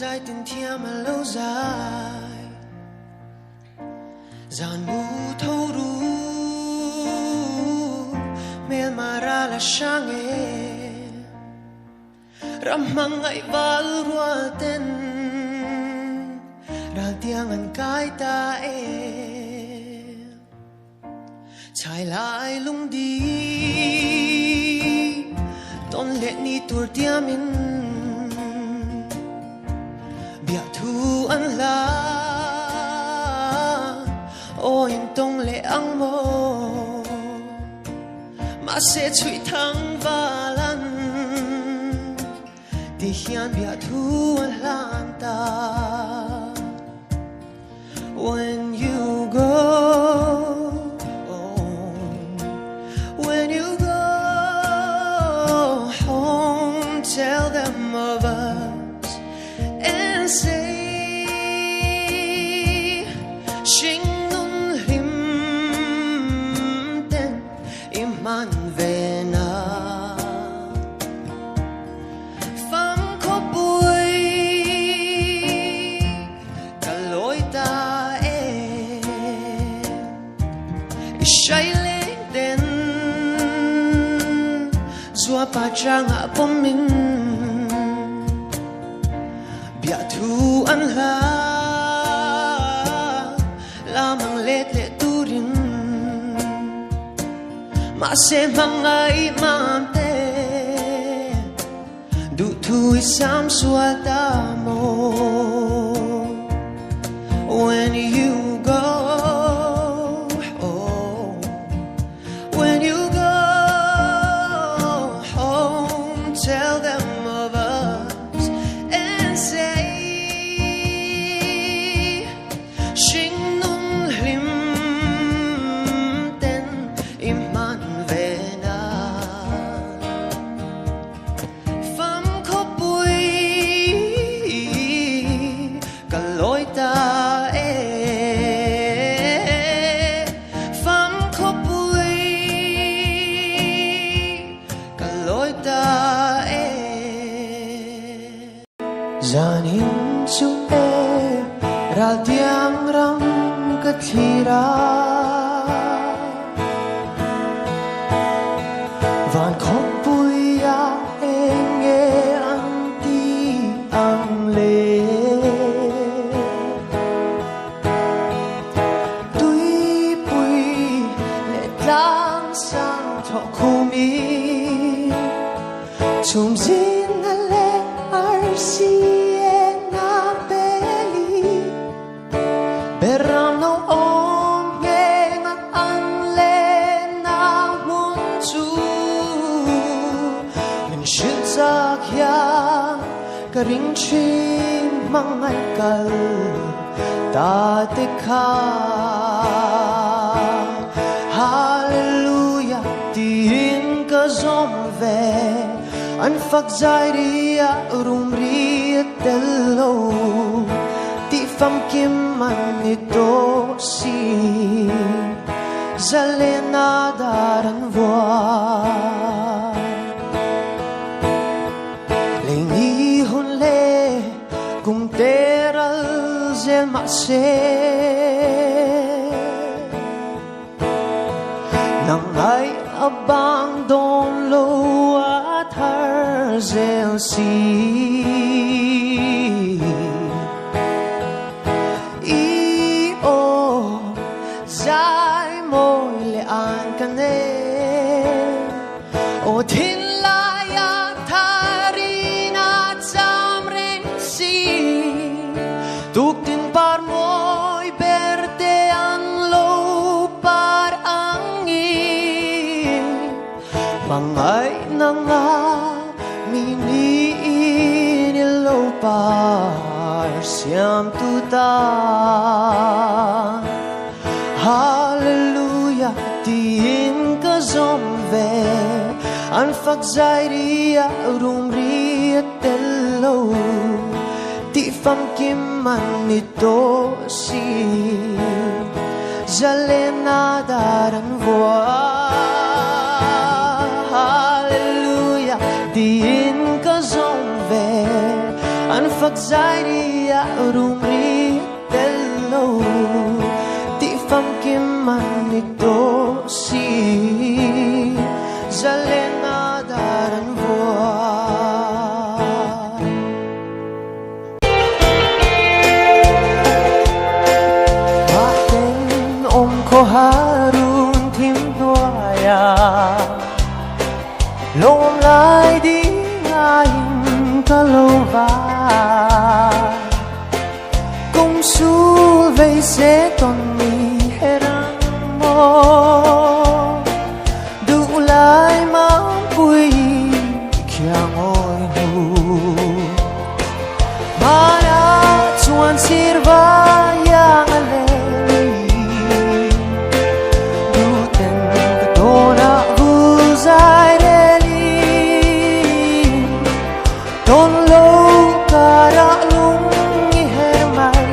dài tình thiên mà lâu dài dàn bu thâu ru mel mara la shange ramang ay valruaten raltiangan kai ta chai lai lung di ton let ni tur tiamin bia thu an la o in tong le ang mo ma se chui thang valan ti hian bia thu an lang ta when you go when you go home tell them of us and say Sing nun lim ten iman vena Pham ko bui kaloi ta Ishai leng den Zua pa chang a pomin Bia thu an la Lamang let turin Ma se mangai mante Du tu isam suata mo When you go When you go home Tell them of us And say Sing nun lim ten iman vena Pham ko bui kaloi ta Pham ko bui kaloi ta Zanin su Ral tiang ram kathira Van khóc bui a nghe ang ti ang le Tui bui le lang sang thọ khu mi Chum zin na le arsi Beram no onge nga ang le na munchu Min shit sa kya karing chin mangai kal ta te kha Hallelujah tin ka zom ve an phak zai ria rum ri tello Ti pham kim man ito si Zalena daran voa Lengi hun le Kung teral zel ma se Nang ay abang don lo at har zel si Zai môi le an kane O tin la ya tharina cham ren si Tuk tin par môi berde an lo par angin Mangay na nga mini inilo par siam tuta Hallelujah, tin ka zom ve An phak zai ria rum ria tello Ti pham kim man nito si Zalena daran voa Hallelujah, tin ka zom ve anh phật dài đi à rung ri tello ti fam kim man nito si zalena daran voa bakeng om ko harun tim doaya lom lai đi ngayon ka lâu va kung sul vây sẽ ton mi herang mo du lai mang pui kyang oi nu mana chuan sirva yang ale du ten ka dona vu zai Don lâu cả đã lung như hè mai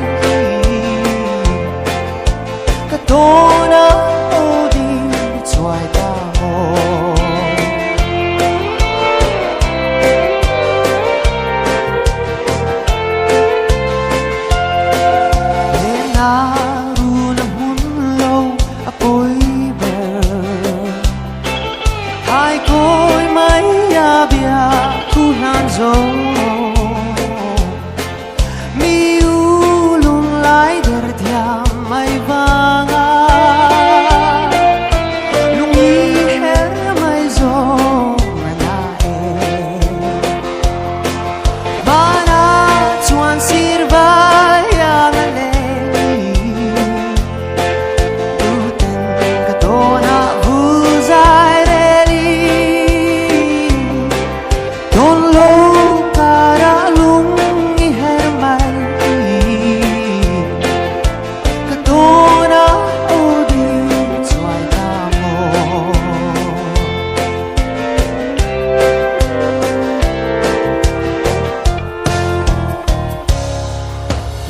cả tô na ô đi xoài ta mò nên na ru na hun lâu à bôi bờ hai côi mấy ya bia thu han rồi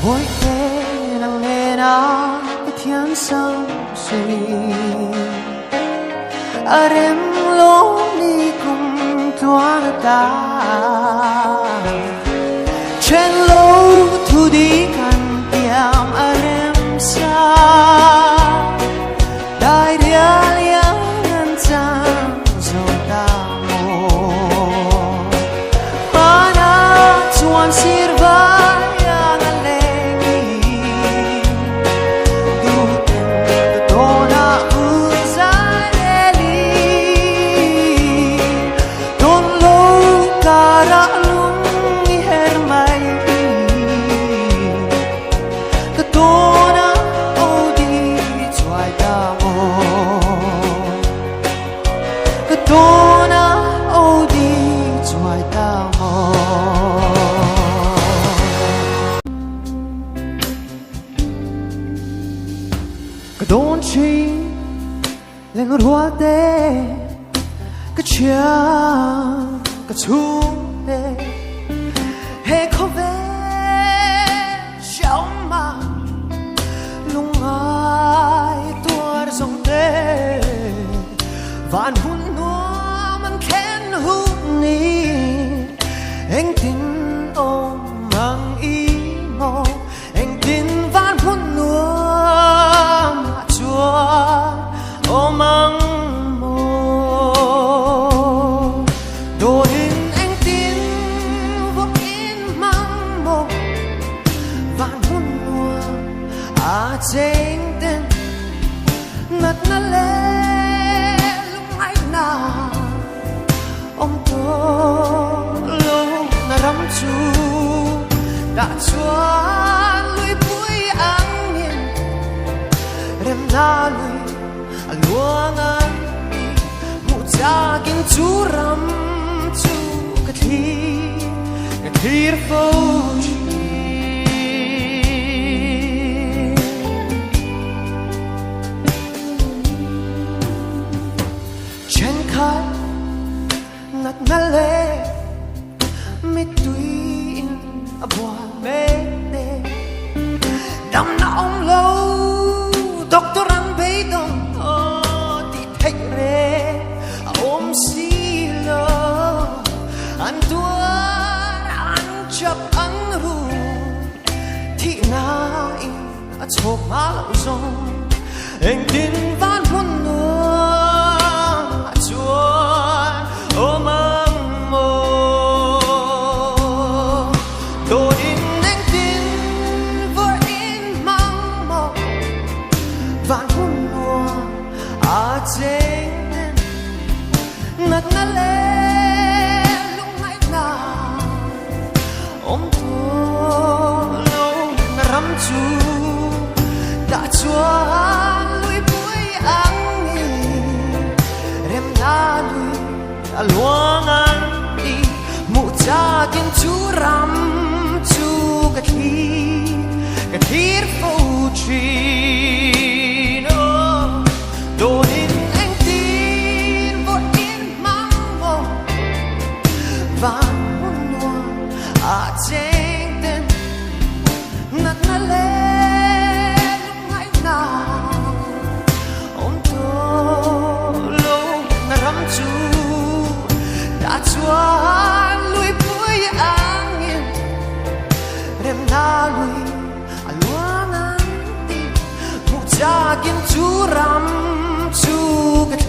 Vội thế nặng nề na cái thiên sông suy Arem lo ni cùng tuan ta Trên lâu thu đi căn tiam arem sa Đại địa liang ngân trang dòng ta mô Mana tuan sirva Don't chi lên rùa tê cái chia cái chu tê hay có vẻ trong mà lung ai tua dòng tê van hun nua man khen hun ni anh tin ôm mang ý mò anh tin van hun nua ô măng mồ đồ hình anh tin vô in măng mồ vạn hôn mùa à trên tên nát na lê lúc ai na ông tô lâu na rắm chu đã cho lui bụi ăn nhìn rem na lui luangan mucha kin churam chu kathir fauji chen khai nat nale mituin abwa me de dam na om lâu doctor an beidong ôm xì lơ anh tuan anh chập anh chok ma zong anh tin van hun nua chuan ôm mơ đồ in anh tin vội in mang mộng van hun nua trên nát nát lên lúc ngày nào ôm thua lâu rắm chu đã chúa lui bụi ăn rem na lui luang ăn đi mụ cha kinh chú ram chú cái thir phô chi no đồ in anh tin vội in mang mộng và muốn nua trên tên nát nát lên lúc ngày nào ôm tô lâu na rắm chu đã chúa lui bụi angin rem na lui luang ăn đi mụ cha kinh chú ram chu cái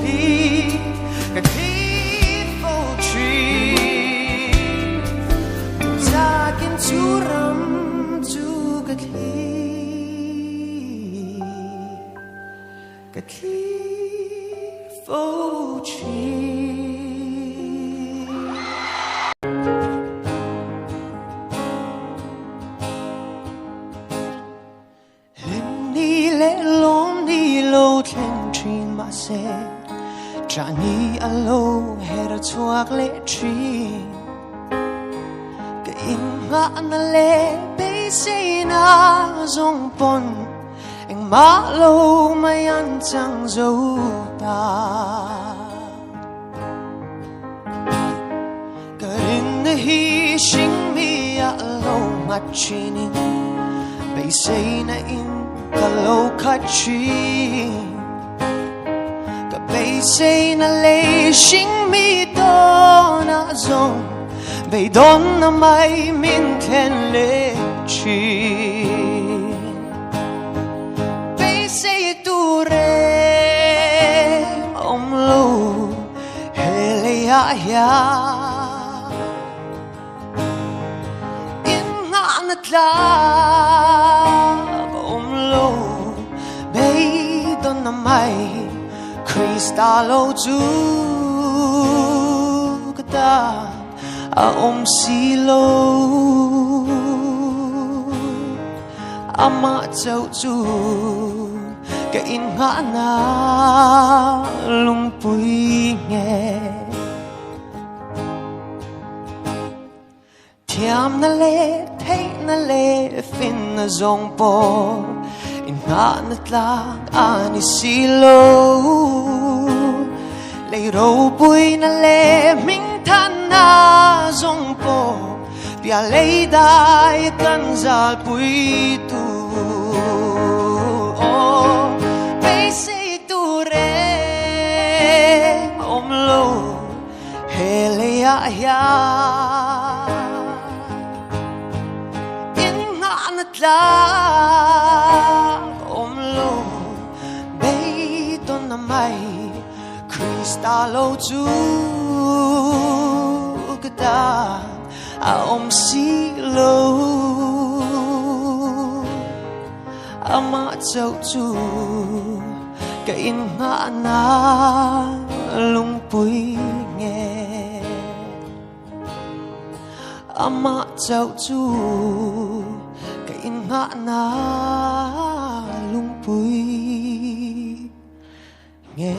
thi phô chi cha kinh chú ram chu cái thi phô chi lên đi lẽ lom đi lâu khen trin mà sẽ cha ni alo hera chuak le trin cái in ngã na le be say na zong pon anh má lâu mai ăn chẳng dấu ta cái in hi sinh mi alo ngắt chin be say na in kalau kachin bay say na lê sinh mi to na zong bay don na mai min khen lê chi bay say tu re om lo hele ya ya in nga na tla om lo bay don na mai Kristalo chu kata om silo ama chau chu ka in nga na lung pui nghe thiam na le thấy na le fin na zong po in nga na tlang ani silo lấy râu bụi na lê minh than na zong po bia lấy đai căn già bụi tu bây say tu re om lo hele ya ya in nga na tlang om lo bay ton na mai Kristalo chu kata om silo ama chau chu ka in nga na lung pui nghe ama chau chu ka in nga na lung pui nghe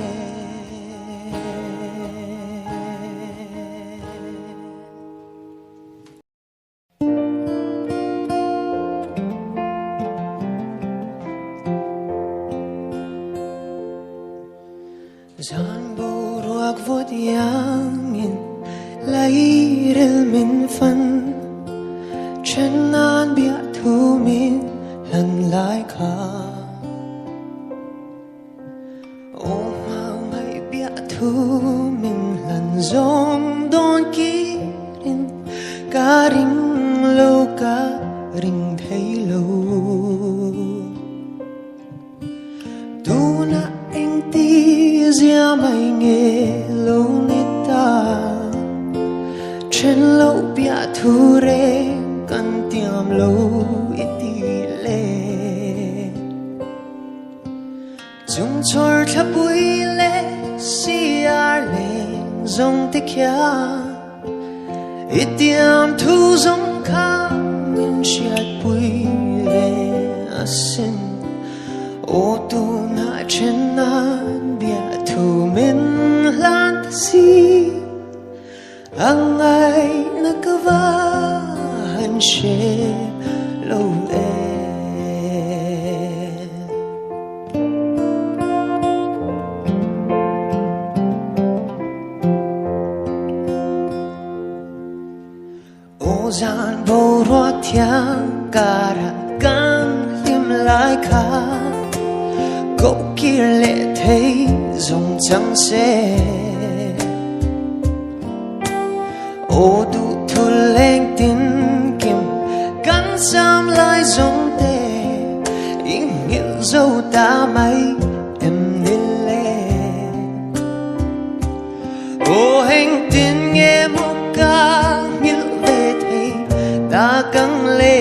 Zan buruak vot yangin lairil min fan chen nan bia thu min lan lai kha o mau mai bia thu min lan zong don ki rin ka ring lo ka ring thei lo bia thu re kan tiam lo iti le chung chor thapui le siar le zong te kya itiam thu zong kha min shiat pui ve asin o tu na chen na bia thu min lan si ang ai nakawa han she lo Ozan bo ro thiang kara kan lim lai kha go kir le thei zong chang se o du thu leng tin kim kan sam lai zong te in ngil zo ta mai em nil le o heng tin nghe mo ka ngil ve thei ta căng le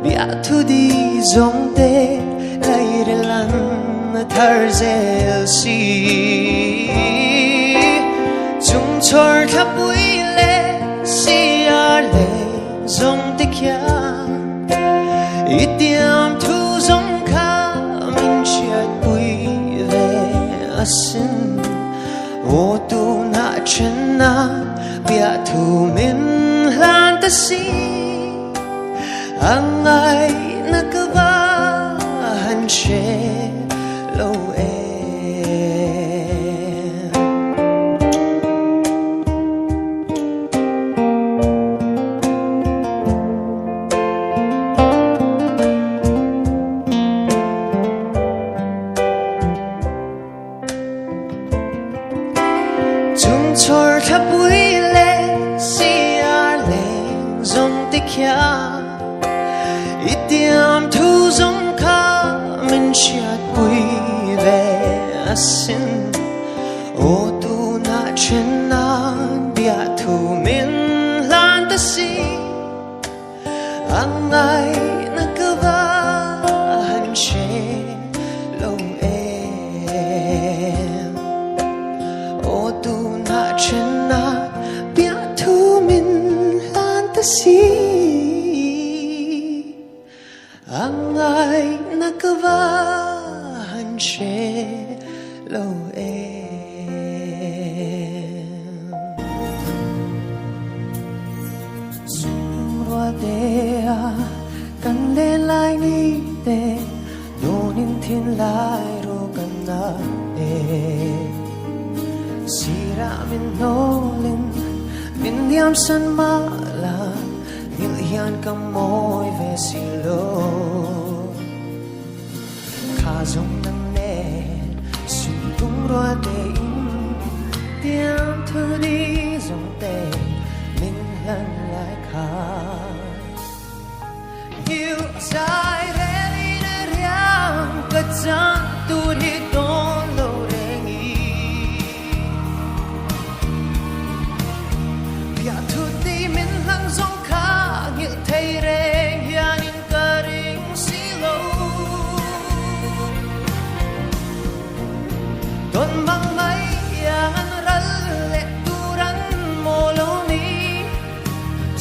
bia thu đi zong te lai re lan thar zel si chung chor thapui le siar le zong te kya itiam thu zong kha min shiat pui ve asin o tu na chen na bia thu min lan ta si ang ai nakawa han she lo chung chor thapui le siar le zong te kya itiam thu zong kha min shiat pui ve asin o tu na chen na bia thu min lan ta si ang ai nakawa han she lo o tu na chen na bia thu min lan ta si ang ai nakawa han she lo sumwa de a kan le lai ni de donin thin lai ro kan na sira min nolin min diam san ma la nil hian kam moi ve si lo kha zong nang ne su tung ro de in tiam thu đi zong te min lan lai kha yêu sai re li na riang ka chang tu đi don lo reng i bia thu ti min lang zong kha ngil thei reng hian in ka ring si lo don mang mai yang an ral le turan mo lo ni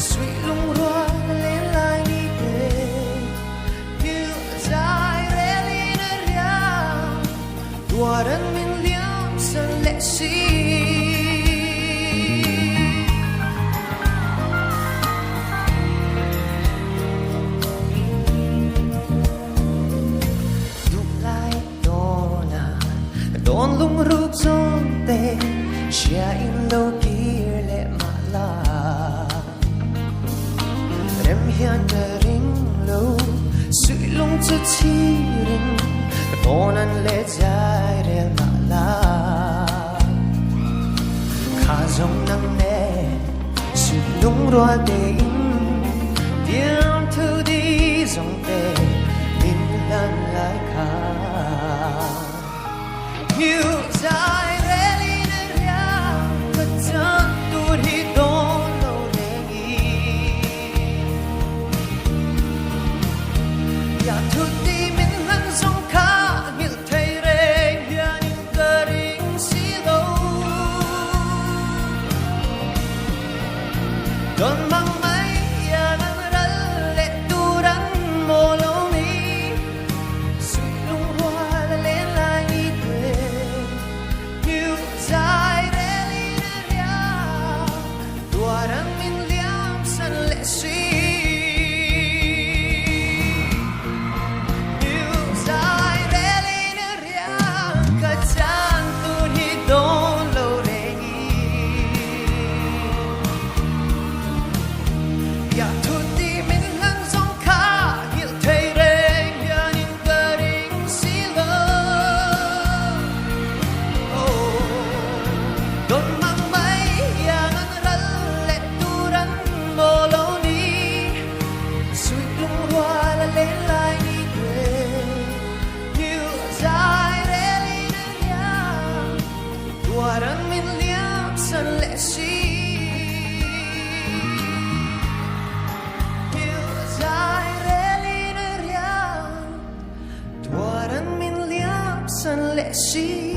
sui lung ro le lai ni te yêu sai re li na riang tuaran min liam san le si Don lung rup zong te Shia in lo kir le ma la Rem hian ka ring lo Sui lung chu chi ring Donan le jai re ma la Kha zong nang ne Sui lung ro te in Diam thu di zong te Min lan lai kha yêu dài re li na riang ka chang tu hi don lo si như dài rẽ lên riang cả chan tu ni don lo rengi ya tu ti min lang song kha hil thei reng ya nin ka ring si lo don mang mai yang an ral le turan bolo ni sweet lung hoa la lên lai ni quê như dài rẽ lên riang tuaran min liam san le si như dài rẽ lên riang tuaran min liam san le si